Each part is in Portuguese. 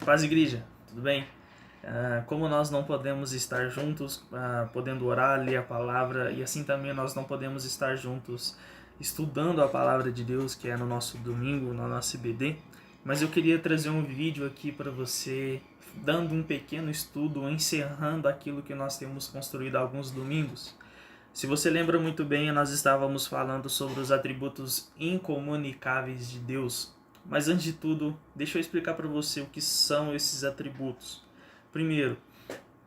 Paz, igreja, tudo bem? Como nós não podemos estar juntos, podendo orar, ler a palavra, e assim também nós não podemos estar juntos estudando a palavra de Deus, que é no nosso domingo, no nosso IBD, mas eu queria trazer um vídeo aqui para você, dando um pequeno estudo, encerrando aquilo que nós temos construído há alguns domingos. Se você lembra muito bem, nós estávamos falando sobre os atributos incomunicáveis de Deus. Mas antes de tudo, deixa eu explicar para você o que são esses atributos. Primeiro,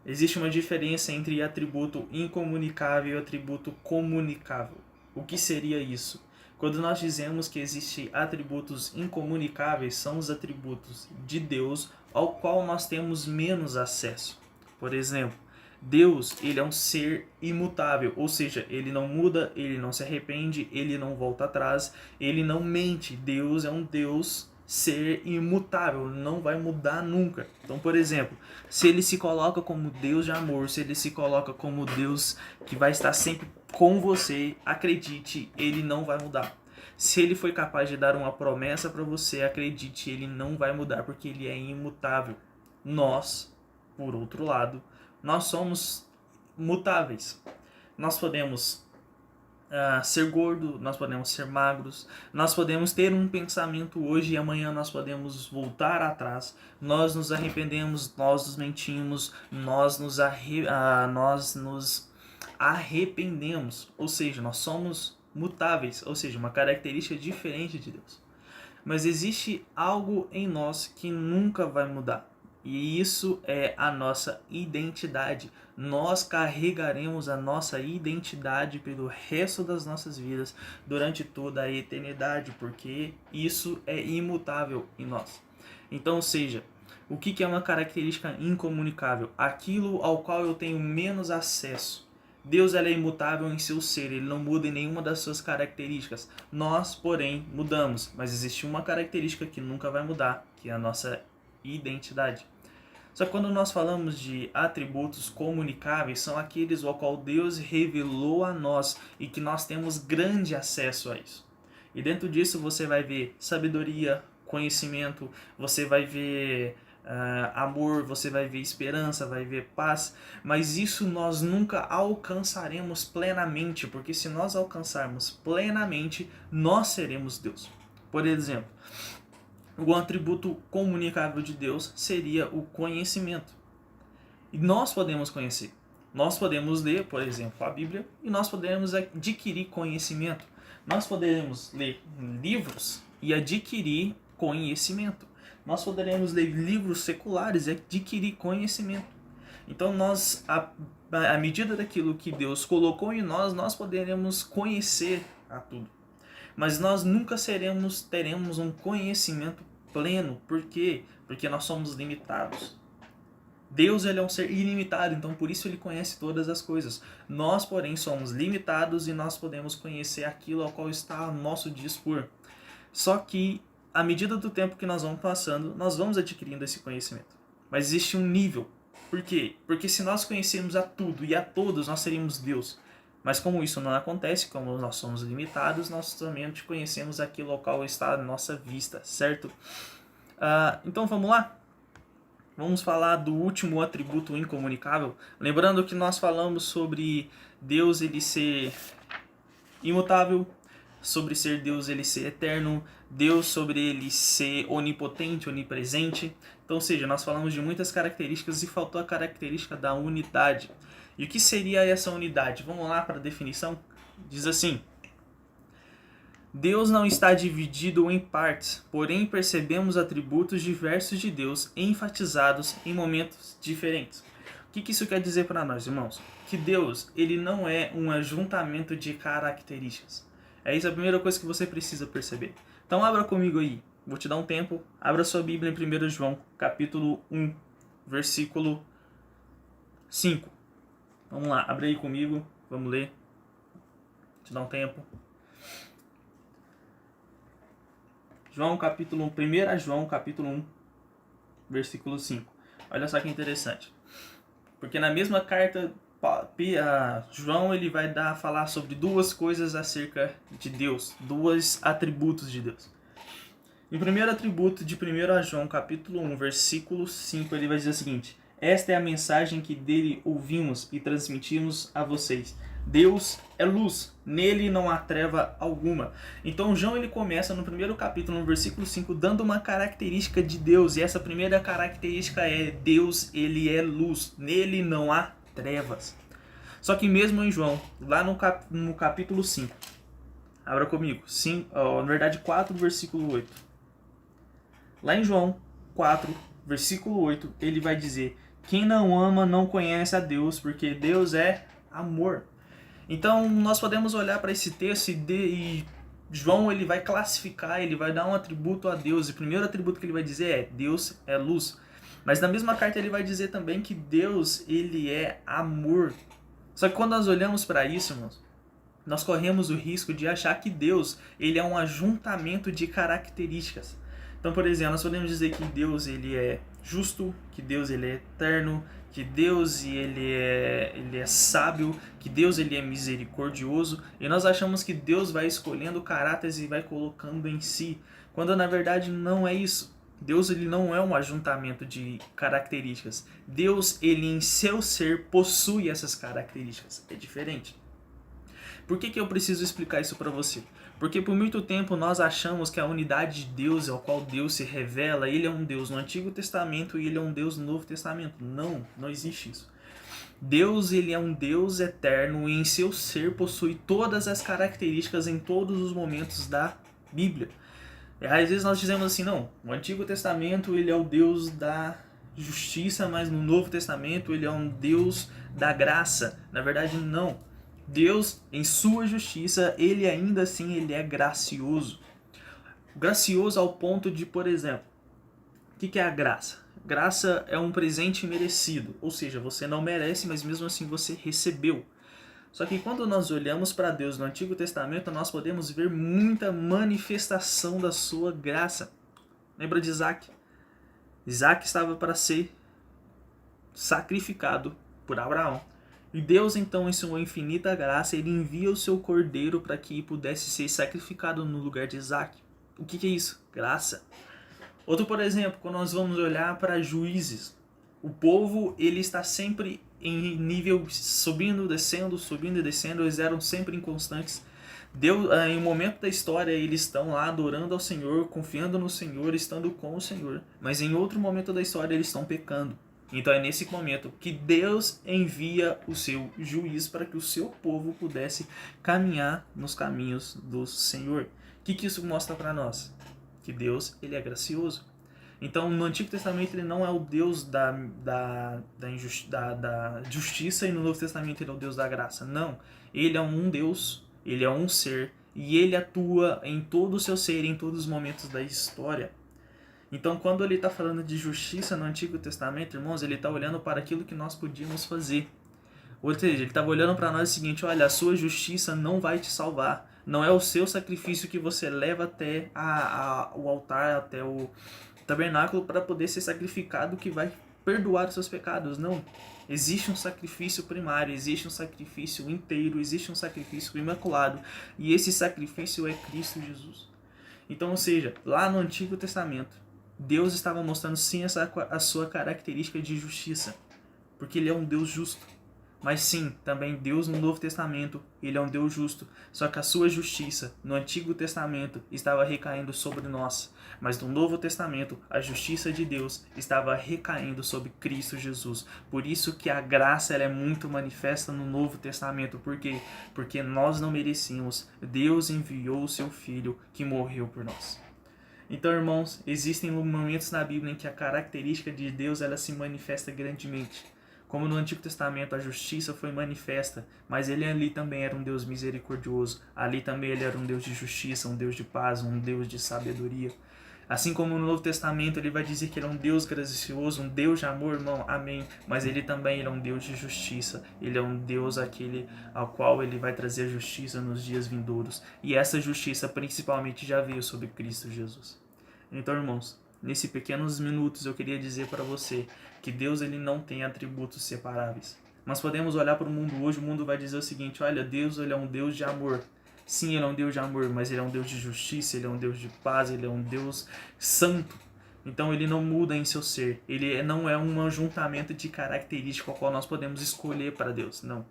existe uma diferença entre atributo incomunicável e atributo comunicável. O que seria isso? Quando nós dizemos que existem atributos incomunicáveis, são os atributos de Deus ao qual nós temos menos acesso. Por exemplo, Deus, ele é um ser imutável, ou seja, ele não muda, ele não se arrepende, ele não volta atrás, ele não mente. Deus é um Deus ser imutável, não vai mudar nunca. Então, por exemplo, se ele se coloca como Deus de amor, se ele se coloca como Deus que vai estar sempre com você, acredite, ele não vai mudar. Se ele foi capaz de dar uma promessa para você, acredite, ele não vai mudar porque ele é imutável. Nós, por outro lado, nós somos mutáveis. Nós podemos ser gordo, nós podemos ser magros, nós podemos ter um pensamento hoje e amanhã nós podemos voltar atrás, nós nos arrependemos, nós nos mentimos, nós nos arrependemos, ou seja, nós somos mutáveis, ou seja, uma característica diferente de Deus. Mas existe algo em nós que nunca vai mudar. E isso é a nossa identidade. Nós carregaremos a nossa identidade pelo resto das nossas vidas, durante toda a eternidade, porque isso é imutável em nós. Então, ou seja, o que é uma característica incomunicável? Aquilo ao qual eu tenho menos acesso. Deus é imutável em seu ser, ele não muda em nenhuma das suas características. Nós, porém, mudamos, mas existe uma característica que nunca vai mudar, que é a nossa identidade. Só que quando nós falamos de atributos comunicáveis, são aqueles ao qual Deus revelou a nós e que nós temos grande acesso a isso. E dentro disso você vai ver sabedoria, conhecimento, você vai ver amor, você vai ver esperança, vai ver paz, mas isso nós nunca alcançaremos plenamente, porque se nós alcançarmos plenamente, nós seremos Deus. Por exemplo, o atributo comunicável de Deus seria o conhecimento. E nós podemos conhecer. Nós podemos ler, por exemplo, a Bíblia, e nós podemos adquirir conhecimento. Nós podemos ler livros e adquirir conhecimento. Nós poderemos ler livros seculares e adquirir conhecimento. Então, nós, à medida daquilo que Deus colocou em nós, nós poderemos conhecer a tudo. Mas nós nunca teremos um conhecimento pleno. Por quê? Porque nós somos limitados. Deus, ele é um ser ilimitado, então por isso ele conhece todas as coisas. Nós, porém, somos limitados e nós podemos conhecer aquilo ao qual está ao nosso dispor. Só que, à medida do tempo que nós vamos passando, nós vamos adquirindo esse conhecimento. Mas existe um nível. Por quê? Porque se nós conhecermos a tudo e a todos, nós seríamos Deus. Mas como isso não acontece, como nós somos limitados, nós somente conhecemos aquilo ao qual está à nossa vista, certo? Então vamos lá? Vamos falar do último atributo incomunicável. Lembrando que nós falamos sobre Deus ele ser imutável, sobre ser Deus ele ser eterno, Deus sobre ele ser onipotente, onipresente. Então, ou seja, nós falamos de muitas características e faltou a característica da unidade. E o que seria essa unidade? Vamos lá para a definição? Diz assim: Deus não está dividido em partes, porém percebemos atributos diversos de Deus enfatizados em momentos diferentes. O que isso quer dizer para nós, irmãos? Que Deus, ele não é um ajuntamento de características. É isso a primeira coisa que você precisa perceber. Então abra comigo aí, vou te dar um tempo, abra sua Bíblia em 1 João, capítulo 1, versículo 5. Vamos lá, abre aí comigo, vamos ler. Vou te dar um tempo. João, capítulo 1, 1 João, capítulo 1, versículo 5. Olha só que interessante. Porque na mesma carta, João ele vai falar sobre duas coisas acerca de Deus, dois atributos de Deus. E o primeiro atributo de 1 João, capítulo 1, versículo 5, ele vai dizer o seguinte: esta é a mensagem que dele ouvimos e transmitimos a vocês. Deus é luz, nele não há treva alguma. Então João ele começa no primeiro capítulo, no versículo 5, dando uma característica de Deus. E essa primeira característica é: Deus ele é luz, nele não há trevas. Só que mesmo em João, lá no capítulo 5, abra comigo, na verdade 4, versículo 8. Lá em João 4, versículo 8, ele vai dizer: quem não ama não conhece a Deus, porque Deus é amor. Então nós podemos olhar para esse texto e João ele vai classificar, ele vai dar um atributo a Deus. E o primeiro atributo que ele vai dizer é: Deus é luz. Mas na mesma carta ele vai dizer também que Deus ele é amor. Só que quando nós olhamos para isso, irmãos, nós corremos o risco de achar que Deus ele é um ajuntamento de características. Então, por exemplo, nós podemos dizer que Deus ele é justo, que Deus ele é eterno, que Deus ele é sábio, que Deus ele é misericordioso, e nós achamos que Deus vai escolhendo caráteres e vai colocando em si, quando na verdade não é isso. Deus ele não é um ajuntamento de características. Deus ele em seu ser possui essas características. É diferente. Por que eu preciso explicar isso para você? Porque por muito tempo nós achamos que a unidade de Deus, ao qual Deus se revela, ele é um Deus no Antigo Testamento e ele é um Deus no Novo Testamento. Não, não existe isso. Deus ele é um Deus eterno e em seu ser possui todas as características em todos os momentos da Bíblia. Às vezes nós dizemos assim, não, no Antigo Testamento ele é o Deus da justiça, mas no Novo Testamento ele é um Deus da graça. Na verdade, não. Deus, em sua justiça, ele ainda assim ele é gracioso. Gracioso ao ponto de, por exemplo, o que é a graça? Graça é um presente merecido, ou seja, você não merece, mas mesmo assim você recebeu. Só que quando nós olhamos para Deus no Antigo Testamento, nós podemos ver muita manifestação da sua graça. Lembra de Isaac? Isaac estava para ser sacrificado por Abraão. E Deus, então, em sua infinita graça, ele envia o seu cordeiro para que pudesse ser sacrificado no lugar de Isaac. O que é isso? Graça. Outro, por exemplo, quando nós vamos olhar para Juízes, o povo ele está sempre em nível subindo, descendo, subindo e descendo, eles eram sempre inconstantes. Deus, em um momento da história, eles estão lá adorando ao Senhor, confiando no Senhor, estando com o Senhor. Mas em outro momento da história, eles estão pecando. Então é nesse momento que Deus envia o seu juiz para que o seu povo pudesse caminhar nos caminhos do Senhor. O que isso mostra para nós? Que Deus ele é gracioso. Então no Antigo Testamento ele não é o Deus da justiça e no Novo Testamento ele é o Deus da graça. Não, ele é um Deus, ele é um ser e ele atua em todo o seu ser, em todos os momentos da história. Então, quando ele está falando de justiça no Antigo Testamento, irmãos, ele está olhando para aquilo que nós podíamos fazer. Ou seja, ele estava olhando para nós o seguinte: olha, a sua justiça não vai te salvar. Não é o seu sacrifício que você leva até o altar, até o tabernáculo para poder ser sacrificado que vai perdoar os seus pecados. Não. Existe um sacrifício primário, existe um sacrifício inteiro, existe um sacrifício imaculado. E esse sacrifício é Cristo Jesus. Então, ou seja, lá no Antigo Testamento, Deus estava mostrando sim a sua característica de justiça, porque ele é um Deus justo. Mas sim, também Deus no Novo Testamento, ele é um Deus justo, só que a sua justiça no Antigo Testamento estava recaindo sobre nós, mas no Novo Testamento a justiça de Deus estava recaindo sobre Cristo Jesus. Por isso que a graça ela é muito manifesta no Novo Testamento. Por quê? Porque nós não merecíamos, Deus enviou o seu Filho que morreu por nós. Então, irmãos, existem momentos na Bíblia em que a característica de Deus ela se manifesta grandemente. Como no Antigo Testamento a justiça foi manifesta, mas ele ali também era um Deus misericordioso. Ali também ele era um Deus de justiça, um Deus de paz, um Deus de sabedoria. Assim como no Novo Testamento ele vai dizer que ele é um Deus gracioso, um Deus de amor, irmão, amém. Mas ele também é um Deus de justiça. Ele é um Deus aquele ao qual ele vai trazer justiça nos dias vindouros. E essa justiça principalmente já veio sobre Cristo Jesus. Então, irmãos, nesses pequenos minutos eu queria dizer para você que Deus ele não tem atributos separáveis. Nós podemos olhar para o mundo hoje, o mundo vai dizer o seguinte: olha, Deus ele é um Deus de amor. Sim, Ele é um Deus de amor, mas Ele é um Deus de justiça, Ele é um Deus de paz, Ele é um Deus santo. Então Ele não muda em seu ser. Ele não é um ajuntamento de características ao qual nós podemos escolher para Deus. Não.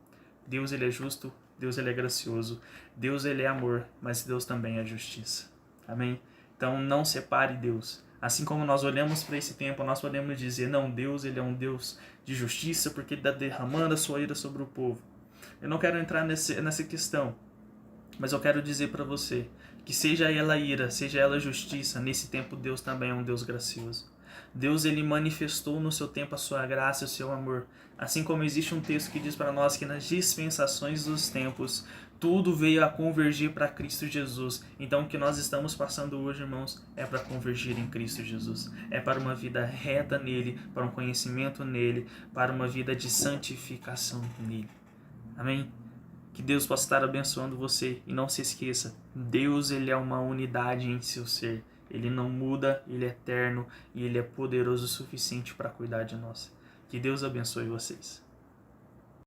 Deus Ele é justo, Deus Ele é gracioso, Deus Ele é amor, mas Deus também é justiça. Amém? Então não separe Deus. Assim como nós olhamos para esse tempo, nós podemos dizer, não, Deus Ele é um Deus de justiça porque Ele está derramando a sua ira sobre o povo. Eu não quero entrar nessa questão, mas eu quero dizer para você que seja ela ira, seja ela justiça, nesse tempo Deus também é um Deus gracioso. Deus Ele manifestou no seu tempo a sua graça e o seu amor. Assim como existe um texto que diz para nós que nas dispensações dos tempos, tudo veio a convergir para Cristo Jesus. Então o que nós estamos passando hoje, irmãos, é para convergir em Cristo Jesus. É para uma vida reta nele, para um conhecimento nele, para uma vida de santificação nele. Amém? Que Deus possa estar abençoando você. E não se esqueça, Deus Ele é uma unidade em seu ser. Ele não muda, Ele é eterno e Ele é poderoso o suficiente para cuidar de nós. Que Deus abençoe vocês.